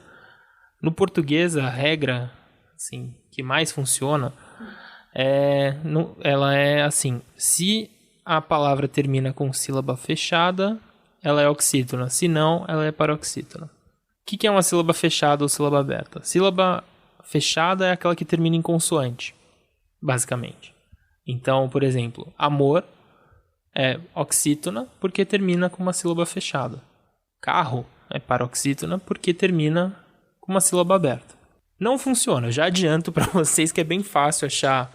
No português, a regra assim, que mais funciona ela é assim: se a palavra termina com sílaba fechada, ela é oxítona. Se não, ela é paroxítona. O que é uma sílaba fechada ou sílaba aberta? Sílaba fechada é aquela que termina em consoante, basicamente. Então, por exemplo, amor é oxítona porque termina com uma sílaba fechada. Carro é paroxítona porque termina com uma sílaba aberta. Não funciona. Já adianto para vocês que é bem fácil achar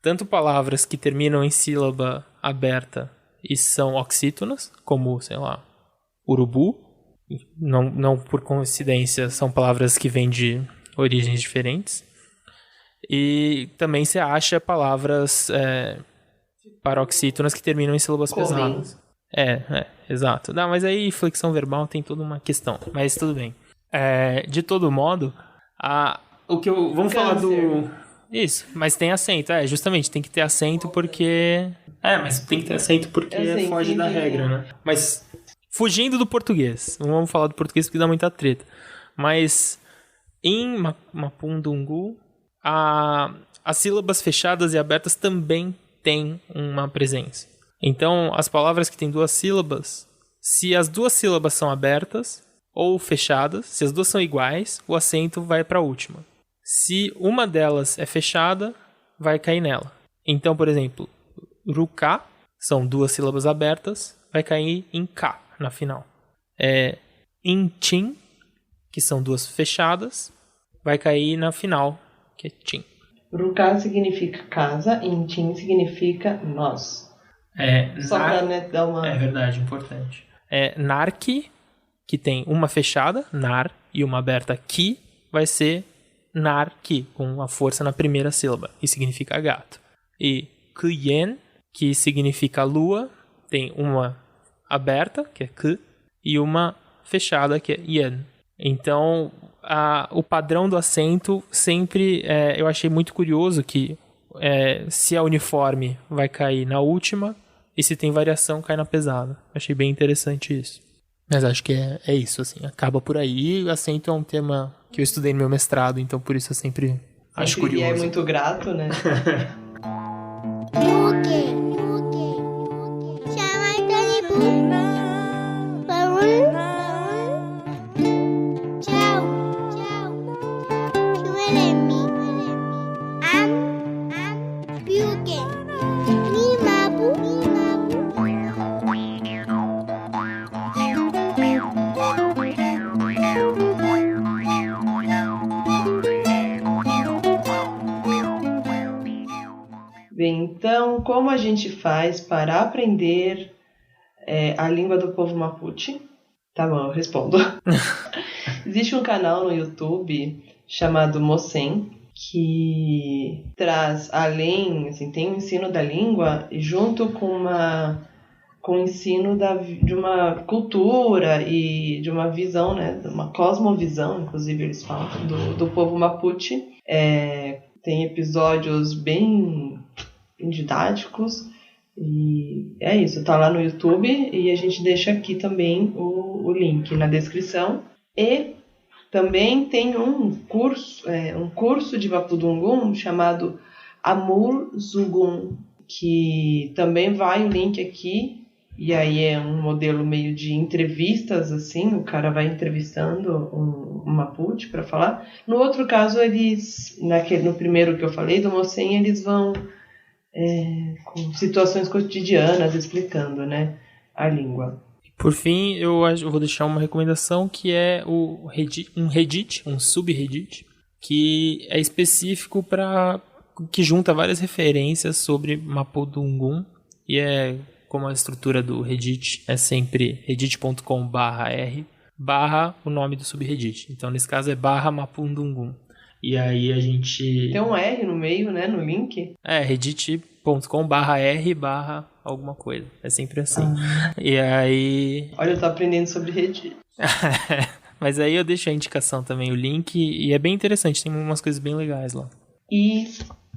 tanto palavras que terminam em sílaba aberta e são oxítonas, como, sei lá, urubu. Não por coincidência, são palavras que vêm de origens diferentes. E também você acha palavras paroxítonas que terminam em sílabas pesadas. Exato. Não, mas aí flexão verbal tem toda uma questão. Mas tudo bem. De todo modo, vamos falar do... Isso, mas tem acento. Justamente, tem que ter acento porque... mas tem que ter acento porque foge da regra, né? Mas, fugindo do português, não vamos falar do português porque dá muita treta. Mas, em Mapudungun, as sílabas fechadas e abertas também têm uma presença. Então, as palavras que têm 2 sílabas, se as 2 sílabas são abertas ou fechadas, se as 2 são iguais, o acento vai para a última. Se uma delas é fechada, vai cair nela. Então, por exemplo, ruká, são 2 sílabas abertas, vai cair em K na final. Intim, que são 2 fechadas, vai cair na final, que é tim. Ruká significa casa, intim significa nós. Só para dar uma... É verdade, importante. Narki, que tem uma fechada, nar, e uma aberta, ki, vai ser narki, com a força na primeira sílaba, e significa gato. E kuyen, que significa lua, tem uma aberta, que é ku, e uma fechada, que é yen. Então, o padrão do acento sempre, eu achei muito curioso que se é uniforme, vai cair na última, e se tem variação, cai na pesada. Achei bem interessante isso. Mas acho que é isso, assim, acaba por aí. O acento é um tema que eu estudei no meu mestrado, então por isso eu sempre acho curioso. E é muito grato, né? Então, como a gente faz para aprender a língua do povo Mapuche? Tá bom, eu respondo. Existe um canal no YouTube chamado Mocen, que traz além, assim, tem o ensino da língua junto com o ensino de uma cultura e de uma visão, né, de uma cosmovisão, inclusive eles falam, do povo Mapuche. Tem episódios bem didáticos e é isso, tá lá no YouTube e a gente deixa aqui também o link na descrição. E também tem um curso de Mapudungun chamado Amur Zugun, que também vai o link aqui, e aí é um modelo meio de entrevistas, assim, o cara vai entrevistando um Mapuche para falar. No outro caso, no primeiro que eu falei, do Mocen, eles vão com situações cotidianas explicando, né, a língua. Por fim, eu vou deixar uma recomendação que é um subreddit, que é específico que junta várias referências sobre Mapudungun, e como a estrutura do Reddit é sempre reddit.com/r/ o nome do subreddit. Então, nesse caso é /Mapudungun. E aí a gente... Tem um R no meio, né, no link. reddit.com/r/ alguma coisa. É sempre assim. E aí... Olha, eu tô aprendendo sobre Reddit. Mas aí eu deixo a indicação também, o link, e é bem interessante, tem umas coisas bem legais lá. E,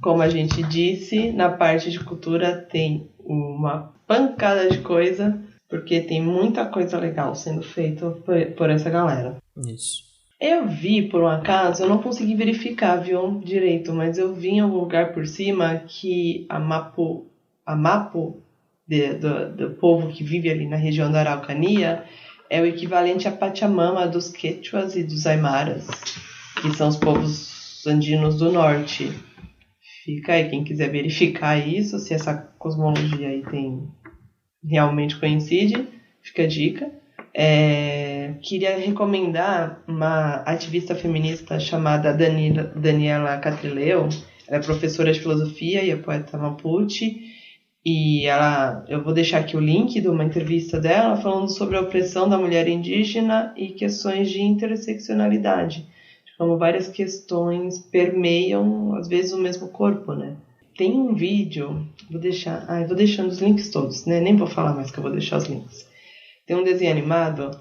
como a gente disse, na parte de cultura tem uma pancada de coisa, porque tem muita coisa legal sendo feita por essa galera. Isso. Eu vi, por um acaso, eu não consegui verificar, viu, direito, mas eu vi em algum lugar por cima que a Mapu do povo que vive ali na região da Araucania é o equivalente à Pachamama dos Quechuas e dos Aimaras, que são os povos andinos do norte. Fica aí, quem quiser verificar isso, se essa cosmologia aí realmente coincide, fica a dica. Queria recomendar uma ativista feminista chamada Daniela Catrileo. Ela é professora de filosofia e é poeta mapuche. E eu vou deixar aqui o link de uma entrevista dela falando sobre a opressão da mulher indígena e questões de interseccionalidade. Como várias questões permeiam, às vezes, o mesmo corpo, né? Tem um vídeo, vou deixando os links todos, né? Nem vou falar mais que eu vou deixar os links. Tem um desenho animado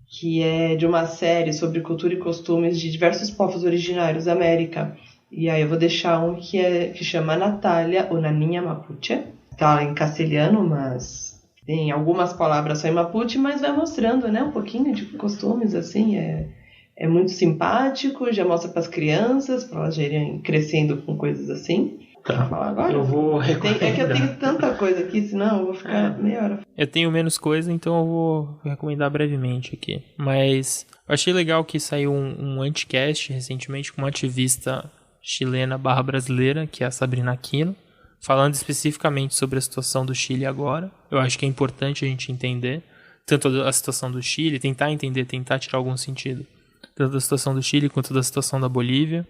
que é de uma série sobre cultura e costumes de diversos povos originários da América. E aí eu vou deixar um que chama Natália, ou Naninha Mapuche. Tá em castelhano, mas tem algumas palavras só em Mapuche, mas vai mostrando, né, um pouquinho de costumes, assim, é muito simpático, já mostra para as crianças, para elas irem crescendo com coisas assim. Tá. Falar agora? Eu vou recomendar. É que eu tenho tanta coisa aqui, senão eu vou ficar meia hora. Eu tenho menos coisa, então eu vou recomendar brevemente aqui. Mas eu achei legal que saiu um anticast recentemente com uma ativista chilena /brasileira, que é a Sabrina Aquino, falando especificamente sobre a situação do Chile agora. Eu acho que é importante a gente entender tanto a situação do Chile, tentar entender, tentar tirar algum sentido, tanto da situação do Chile quanto da situação da Bolívia,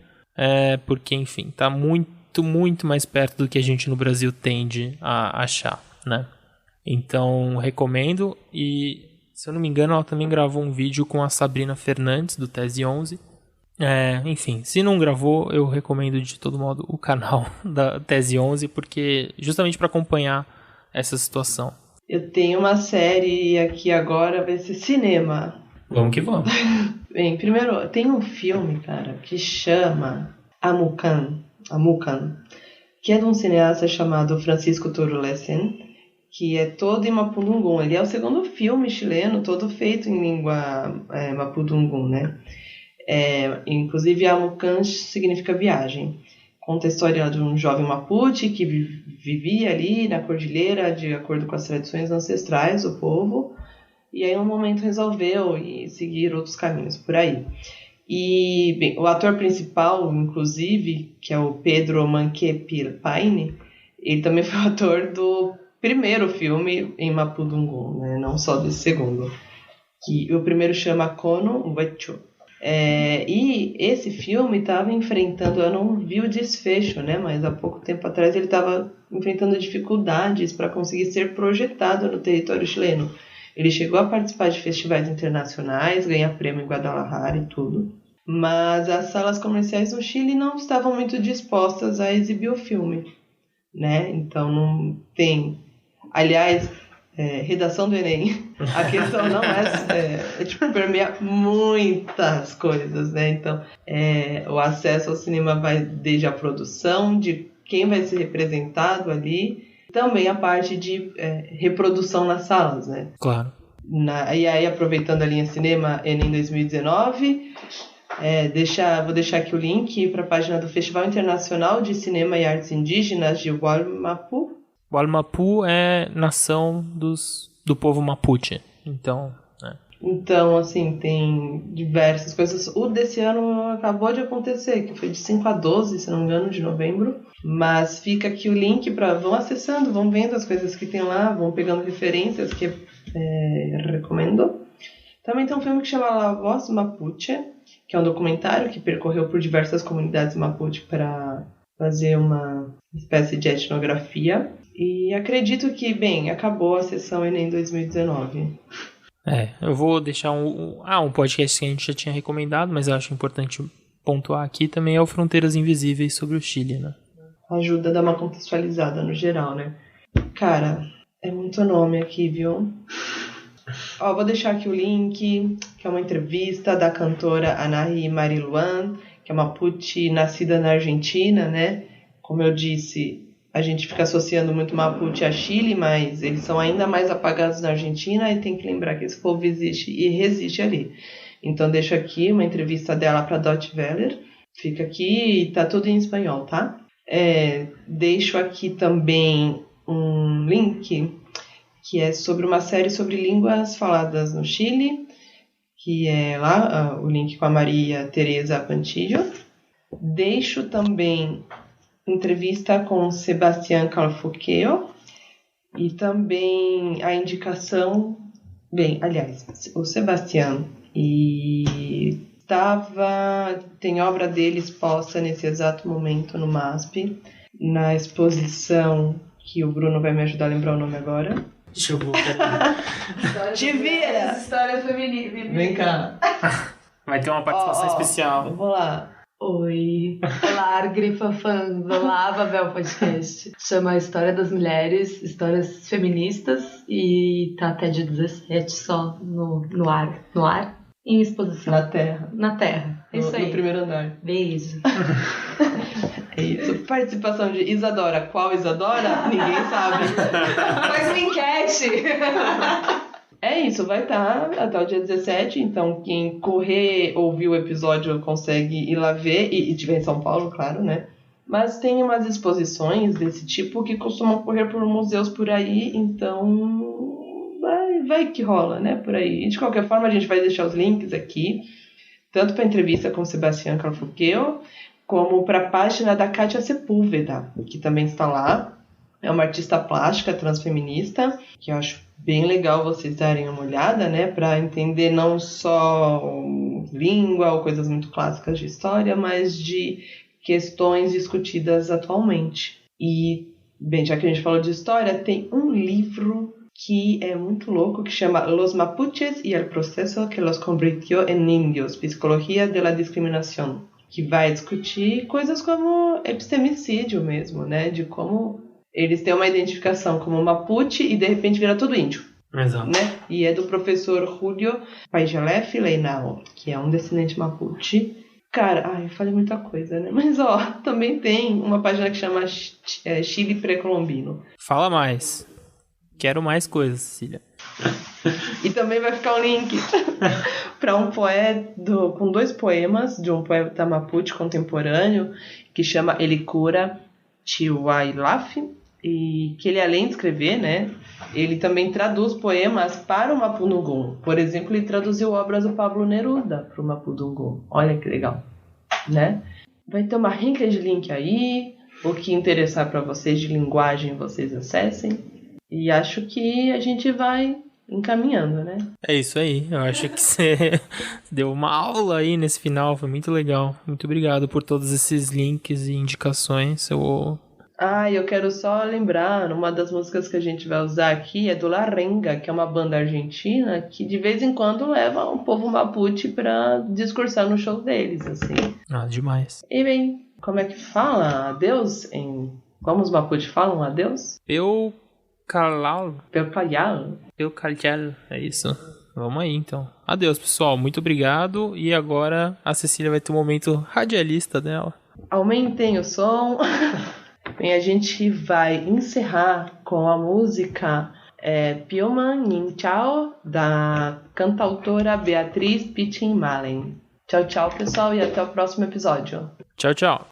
porque, enfim, está muito, muito mais perto do que a gente no Brasil tende a achar, né? Então, recomendo. E, se eu não me engano, ela também gravou um vídeo com a Sabrina Fernandes, do Tese 11. Enfim, se não gravou, eu recomendo de todo modo o canal da Tese 11, porque justamente para acompanhar essa situação. Eu tenho uma série aqui agora, vai ser cinema. Vamos que vamos. Bem, primeiro, tem um filme, cara, que chama Amucan, que é de um cineasta chamado Francisco Turulesen, que é todo em Mapudungun. Ele é o segundo filme chileno todo feito em língua Mapudungun, né? Inclusive, Amucan significa viagem. Conta a história de um jovem Mapuche que vivia ali na cordilheira de acordo com as tradições ancestrais do povo, e aí, em um momento, resolveu seguir outros caminhos por aí. E, bem, o ator principal, inclusive, que é o Pedro Manquepirpaine, ele também foi o ator do primeiro filme em Mapudungun, né? Não só desse segundo. Que o primeiro chama Kono Wecho. E esse filme estava enfrentando, eu não vi o desfecho, né? Mas há pouco tempo atrás ele estava enfrentando dificuldades para conseguir ser projetado no território chileno. Ele chegou a participar de festivais internacionais, ganhar prêmio em Guadalajara e tudo. Mas as salas comerciais no Chile não estavam muito dispostas a exibir o filme, né? Então não tem... Aliás, redação do Enem, a questão não tipo, permeia muitas coisas, né? Então, o acesso ao cinema vai desde a produção, de quem vai ser representado ali, também a parte de reprodução nas salas, né? Claro. E aí, aproveitando a linha cinema, Enem 2019, vou deixar aqui o link para a página do Festival Internacional de Cinema e Artes Indígenas de Wallmapu. Wallmapu é nação do povo Mapuche, então... Então, assim, tem diversas coisas. O desse ano acabou de acontecer, que foi de 5 a 12, se não me engano, de novembro. Mas fica aqui o link para... Vão acessando, vão vendo as coisas que tem lá, vão pegando referências que recomendo. Também tem um filme que chama La Voz Mapuche, que é um documentário que percorreu por diversas comunidades Mapuche para fazer uma espécie de etnografia. E acredito que, bem, acabou a sessão Enem 2019. Eu vou deixar um podcast que a gente já tinha recomendado, mas eu acho importante pontuar aqui também é o Fronteiras Invisíveis sobre o Chile, né? Ajuda a dar uma contextualizada no geral, né? Cara, é muito nome aqui, viu? Ó, vou deixar aqui o link, que é uma entrevista da cantora Anahy Mariluán, que é mapuche nascida na Argentina, né? Como eu disse, a gente fica associando muito Mapuche a Chile, mas eles são ainda mais apagados na Argentina e tem que lembrar que esse povo existe e resiste ali. Então deixo aqui uma entrevista dela para Deutsche Welle. Fica aqui e tá tudo em espanhol, tá? Deixo aqui também um link que é sobre uma série sobre línguas faladas no Chile, que é lá o link com a Maria Teresa Pantillo. Deixo também entrevista com Sebastián Calfuqueo e também a indicação... Bem, aliás, o Sebastián tem obra dele exposta nesse exato momento no MASP, na exposição que o Bruno vai me ajudar a lembrar o nome agora. Deixa eu ver. Te vira! História feminina. Vem cá. Vai ter uma participação especial. Vou lá. Oi. Olá, Grifa fãs. Olá, Babel Podcast. Chama História das Mulheres, Histórias Feministas e tá até dia 17 só no ar. No ar? Em exposição. Na Terra. Na Terra. É isso aí. No primeiro andar. Beijo. É isso. Participação de Isadora. Qual Isadora? Ninguém sabe. Faz uma enquete. É isso, vai estar até o dia 17, então quem correr, ouvir o episódio consegue ir lá ver, e tiver em São Paulo, claro, né? Mas tem umas exposições desse tipo que costumam correr por museus por aí, então vai que rola, né, por aí. E de qualquer forma, a gente vai deixar os links aqui, tanto para a entrevista com o Sebastián Calfuqueo, como para a página da Kátia Sepúlveda, que também está lá. É uma artista plástica transfeminista, que eu acho bem legal vocês darem uma olhada, né, para entender não só língua ou coisas muito clássicas de história, mas de questões discutidas atualmente. E, bem, já que a gente falou de história, tem um livro que é muito louco, que chama Los Mapuches y el proceso que los convirtió en indios, Psicologia de la Discriminación, que vai discutir coisas como epistemicídio mesmo, né, de como eles têm uma identificação como Mapuche e de repente vira tudo índio. Exato. Né? E é do professor Julio Paijalef Leinao, que é um descendente Mapuche. Cara, eu falei muita coisa, né? Mas, também tem uma página que chama Chile Pré-Colombino. Fala mais. Quero mais coisas, Cecília. E também vai ficar um link para um poeta com 2 poemas de um poeta Mapuche contemporâneo que chama Elicura Chihuailaf, e que ele, além de escrever, né, ele também traduz poemas para o Mapudungun. Por exemplo, ele traduziu obras do Pablo Neruda para o Mapudungun. Olha que legal, né? Vai ter uma rinca de link aí, o que interessar para vocês de linguagem, vocês acessem. E acho que a gente vai encaminhando, né? É isso aí. Eu acho que você deu uma aula aí nesse final. Foi muito legal. Muito obrigado por todos esses links e indicações. Eu quero só lembrar, uma das músicas que a gente vai usar aqui é do La Renga, que é uma banda argentina que de vez em quando leva um povo mapuche pra discursar no show deles, assim. Demais. E bem, como é que fala adeus? Como os mapuche falam adeus? Eu calhar. É isso. Vamos aí, então. Adeus, pessoal. Muito obrigado. E agora a Cecília vai ter um momento radialista dela. Aumentem o som. Bem, a gente vai encerrar com a música Pioman Yin Chao, da cantautora Beatriz Pichin Malen. Tchau, tchau, pessoal, e até o próximo episódio. Tchau, tchau.